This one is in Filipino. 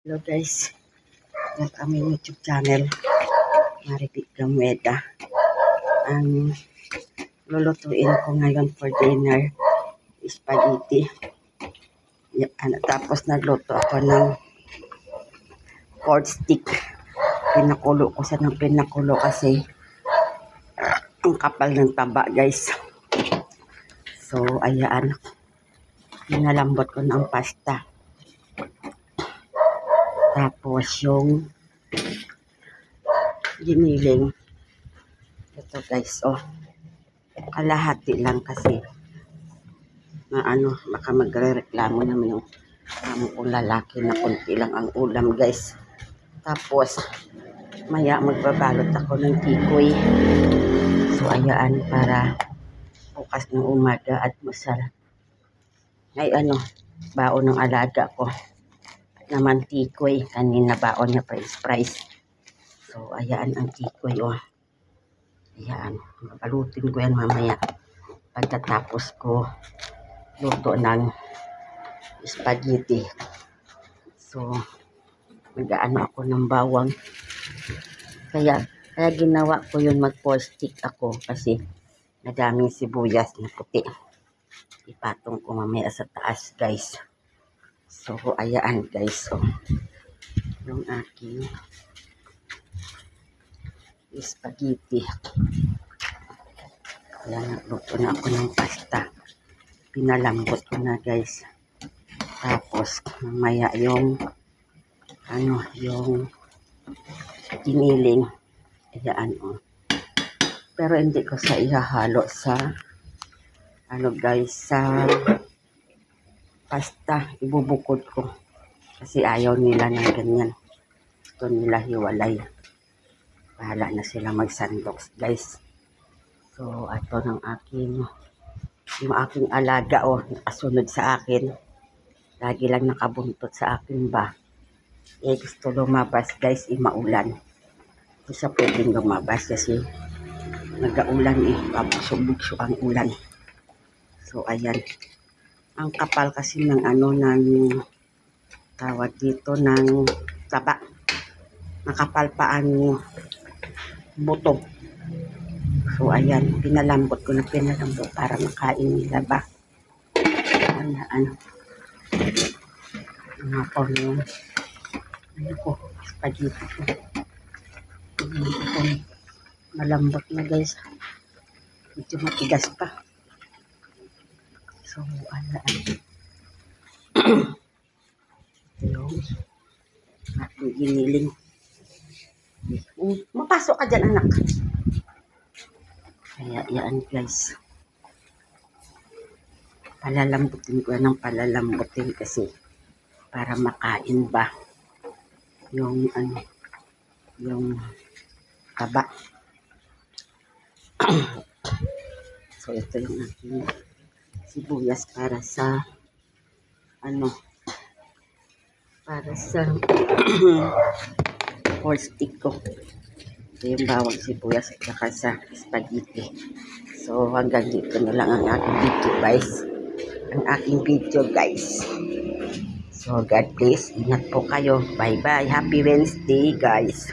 Hello guys, ang aming YouTube channel, Maripic Gameda. Ang lulutuin ko ngayon for dinner, spaghetti. Tapos nagluto ako ng pork stick. Pinakulo ko sa ng pinakulo kasi ang kapal ng taba guys. So ayan, pinalambot ko ng pasta. Tapos yung giniling. Ito guys, oh. Kalahati lang kasi na baka magre-reklamo naman yung amo kong lalaki na kunti lang ang ulam guys. Tapos maya magbabalot ako ng tikoy. So ayan, para bukas ng umaga at masal. Ay baon ng alaga ko naman tikoy. Kanina baon niya price. So ayan ang tikoy, oh. Ayan, babalutin ko yan mamaya pagkatapos ko luto ng spaghetti. So mag-aano ako ng bawang, kaya ginawa ko yun, mag-pork stick ako kasi madaming sibuyas na puti. Ipatong ko mamaya sa taas guys. So ayan guys, oh, yung aking spaghetti. Ayan, nagluto na ako ng pasta. Pinalambot ko na guys. Tapos mamaya yung yung giniling. Ayan, oh. Pero hindi ko sa ihahalo sa guys, sa pasta. Ibubukod ko kasi ayaw nila ng ganyan. Gusto nila hiwalay. Bahala na sila mag-sandbox guys. So ato ng yung aking alaga, oh, nakasunod sa akin. Lagi lang nakabuntot sa akin ba. Gusto lumabas guys, maulan. Hindi siya pwedeng lumabas kasi nag-aulan babukso ang ulan. So ayan. Ang kapal kasi ng ng tawag dito ng taba. Nakapal pa ang buto. So ayan, pinalambot ko na para makain nila ba. Ayan. Ako yung spaghetti ko. Malambot na guys. Medyo matigas pa. So ayan. Yung ating giniling. Mapasok ka dyan anak. Kaya yan guys, palalambutin ko ng palalambutin kasi para makain ba yung yung taba. So ito yung aking sibuyas para sa para sa pork stick ko. Ito yung bawang sibuyas at saka sa spaghetti. So hanggang dito na lang ang aking video guys. So God bless. Ingat po kayo. Bye bye. Happy Wednesday guys.